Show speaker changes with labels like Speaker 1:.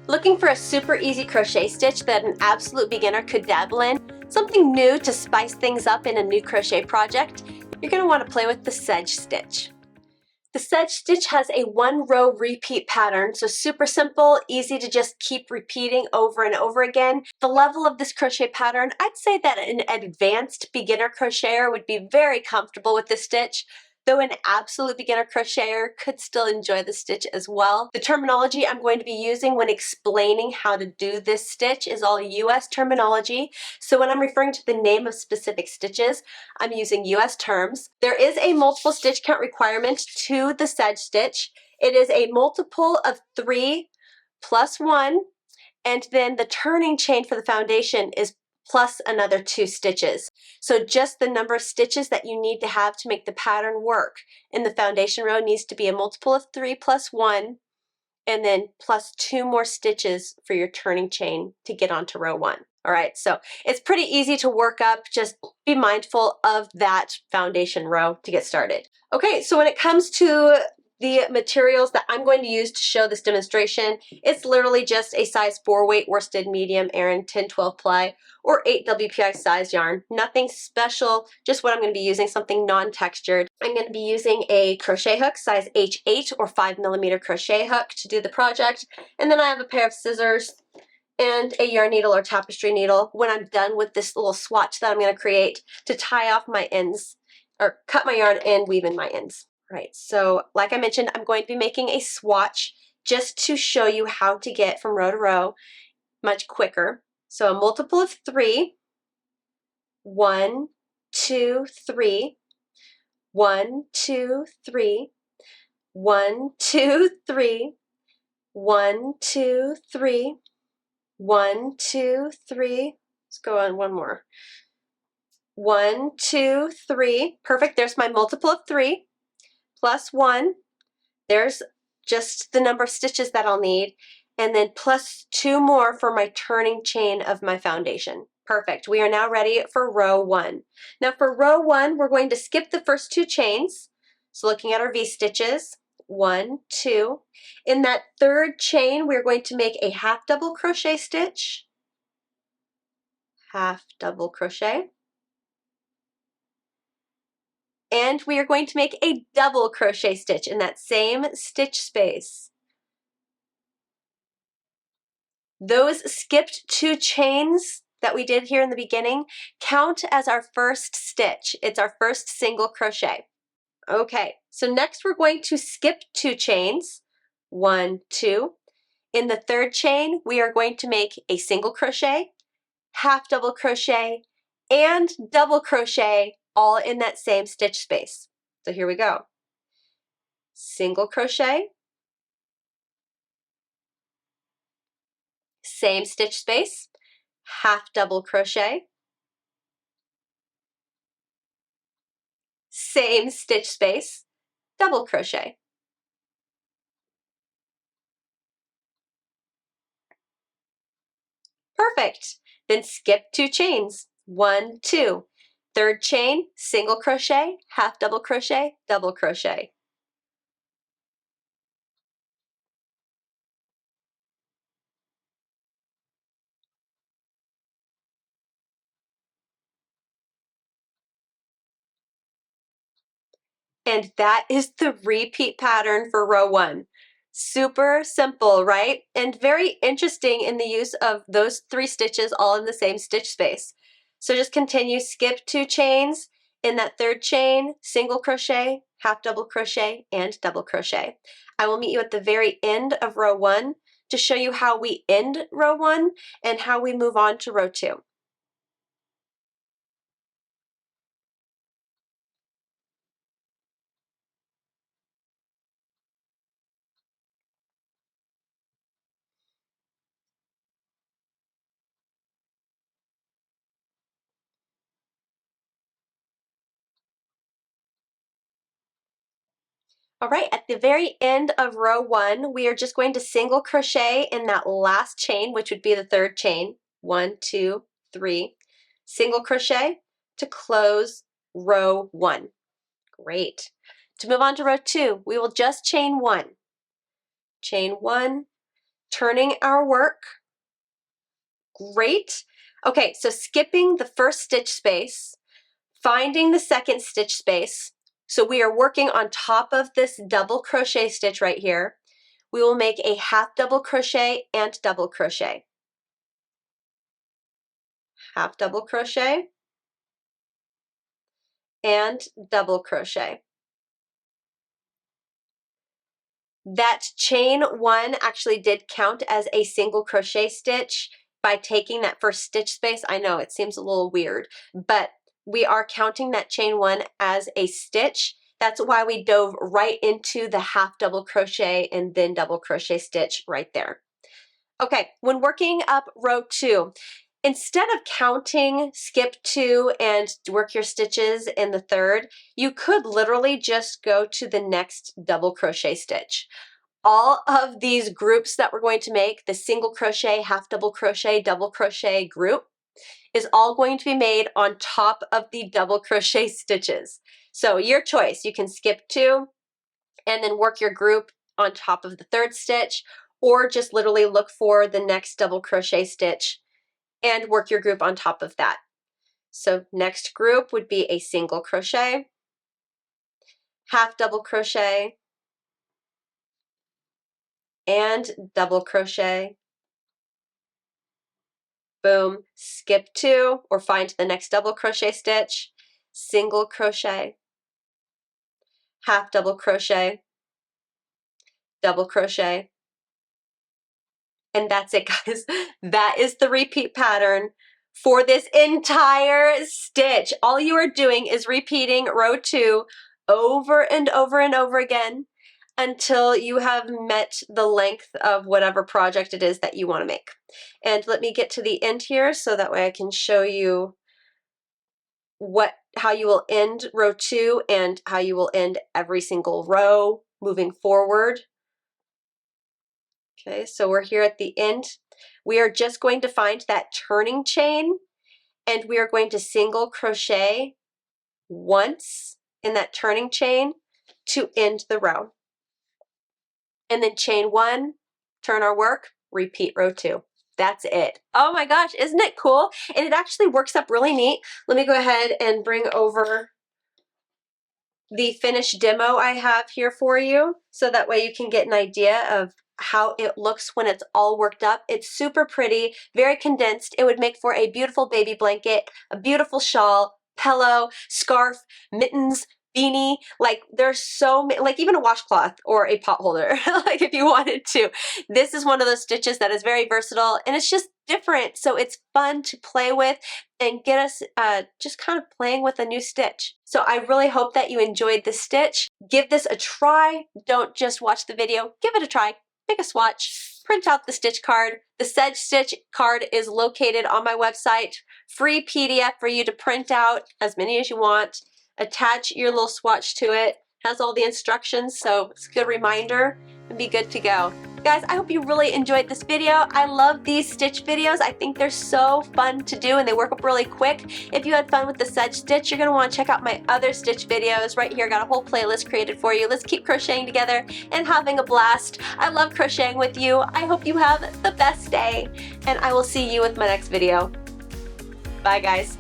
Speaker 1: Looking for a super easy crochet stitch that an absolute beginner could dabble in? Something new to spice things up in a new crochet project? You're going to want to play with the Sedge stitch. The Sedge stitch has a 1-row repeat pattern, so super simple, easy to just keep repeating over and over again. The level of this crochet pattern, I'd say that an advanced beginner crocheter would be very comfortable with this stitch, though an absolute beginner crocheter could still enjoy the stitch as well. The terminology I'm going to be using when explaining how to do this stitch is all US terminology, so when I'm referring to the name of specific stitches, I'm using US terms. There is a multiple stitch count requirement to the Sedge stitch. It is a multiple of 3 plus 1, and then the turning chain for the foundation is plus another 2 stitches. So just the number of stitches that you need to have to make the pattern work in the foundation row needs to be a multiple of 3 plus 1, and then plus 2 more stitches for your turning chain to get onto row 1. All right, so it's pretty easy to work up. Just be mindful of that foundation row to get started. Okay, so when it comes to the materials that I'm going to use to show this demonstration, it's literally just a size 4 weight worsted medium Aran 10-12 ply or 8 WPI size yarn. Nothing special, just what I'm going to be using, something non-textured. I'm going to be using a crochet hook, size H8 or 5mm crochet hook to do the project. And then I have a pair of scissors and a yarn needle or tapestry needle when I'm done with this little swatch that I'm going to create to tie off my ends, or cut my yarn and weave in my ends. Right, so like I mentioned, I'm going to be making a swatch just to show you how to get from row to row much quicker. So a multiple of 3, 1, 2, 3, 1, 2, 3, 1, 2, 3, 1, 2, 3, 1, 2, 3. Let's go on one more. 1, 2, 3. Perfect. There's my multiple of 3 plus 1. There's just the number of stitches that I'll need, and then plus 2 more for my turning chain of my foundation. Perfect. We are now ready for row 1. Now for row 1, we're going to skip the first 2 chains. So looking at our V stitches, 1, 2. In that third chain, we're going to make a half double crochet stitch, half double crochet, and we are going to make a double crochet stitch in that same stitch space. Those skipped 2 chains that we did here in the beginning count as our first stitch. It's our first single crochet. Okay, so next we're going to skip 2 chains, 1, 2. In the third chain, we are going to make a single crochet, half double crochet, and double crochet all in that same stitch space. So here we go. Single crochet, same stitch space, half double crochet, same stitch space, double crochet. Perfect. Then skip 2 chains, 1, 2. Third chain, single crochet, half double crochet, double crochet. And that is the repeat pattern for row 1. Super simple, right? And very interesting in the use of those 3 stitches all in the same stitch space. So just continue, skip 2 chains. In that third chain, single crochet, half double crochet, and double crochet. I will meet you at the very end of row 1 to show you how we end row 1 and how we move on to row 2. All right, at the very end of row 1, we are just going to single crochet in that last chain, which would be the third chain. 1, 2, 3. Single crochet to close row 1. Great. To move on to row 2, we will just chain 1. Chain 1, turning our work. Great. Okay, so skipping the first stitch space, finding the second stitch space. So we are working on top of this double crochet stitch right here. We will make a half double crochet and double crochet. Half double crochet and double crochet. That chain one actually did count as a single crochet stitch by taking that first stitch space. I know it seems a little weird, but we are counting that chain one as a stitch. That's why we dove right into the half double crochet and then double crochet stitch right there. Okay, when working up row 2, instead of counting skip 2 and work your stitches in the third, you could literally just go to the next double crochet stitch. All of these groups that we're going to make, the single crochet, half double crochet, double crochet group, is all going to be made on top of the double crochet stitches. So your choice, you can skip 2 and then work your group on top of the third stitch, or just literally look for the next double crochet stitch and work your group on top of that. So next group would be a single crochet, half double crochet, and double crochet. Boom, skip 2 or find the next double crochet stitch, single crochet, half double crochet, double crochet, and that's it, guys. That is the repeat pattern for this entire stitch. All you are doing is repeating row 2 over and over and over again until you have met the length of whatever project it is that you want to make. And let me get to the end here so that way I can show you how you will end row 2 and how you will end every single row moving forward. Okay, so we're here at the end. We are just going to find that turning chain and we are going to single crochet once in that turning chain to end the row. And then chain 1, turn our work, repeat row 2. That's it. Oh my gosh, isn't it cool? And it actually works up really neat. Let me go ahead and bring over the finished demo I have here for you so that way you can get an idea of how it looks when it's all worked up. It's super pretty, very condensed. It would make for a beautiful baby blanket, a beautiful shawl, pillow, scarf, mittens, beanie. Like there's so many, like even a washcloth or a pot holder, like if you wanted to. This is one of those stitches that is very versatile and it's just different. So it's fun to play with and get us just kind of playing with a new stitch. So I really hope that you enjoyed this stitch. Give this a try. Don't just watch the video, give it a try. Make a swatch, print out the stitch card. The Sedge Stitch card is located on my website. Free PDF for you to print out as many as you want. Attach your little swatch to it. Has all the instructions, so it's a good reminder and be good to go. Guys, I hope you really enjoyed this video. I love these stitch videos. I think they're so fun to do and they work up really quick. If you had fun with the Sedge Stitch, you're gonna wanna check out my other stitch videos right here. Got a whole playlist created for you. Let's keep crocheting together and having a blast. I love crocheting with you. I hope you have the best day and I will see you with my next video. Bye guys.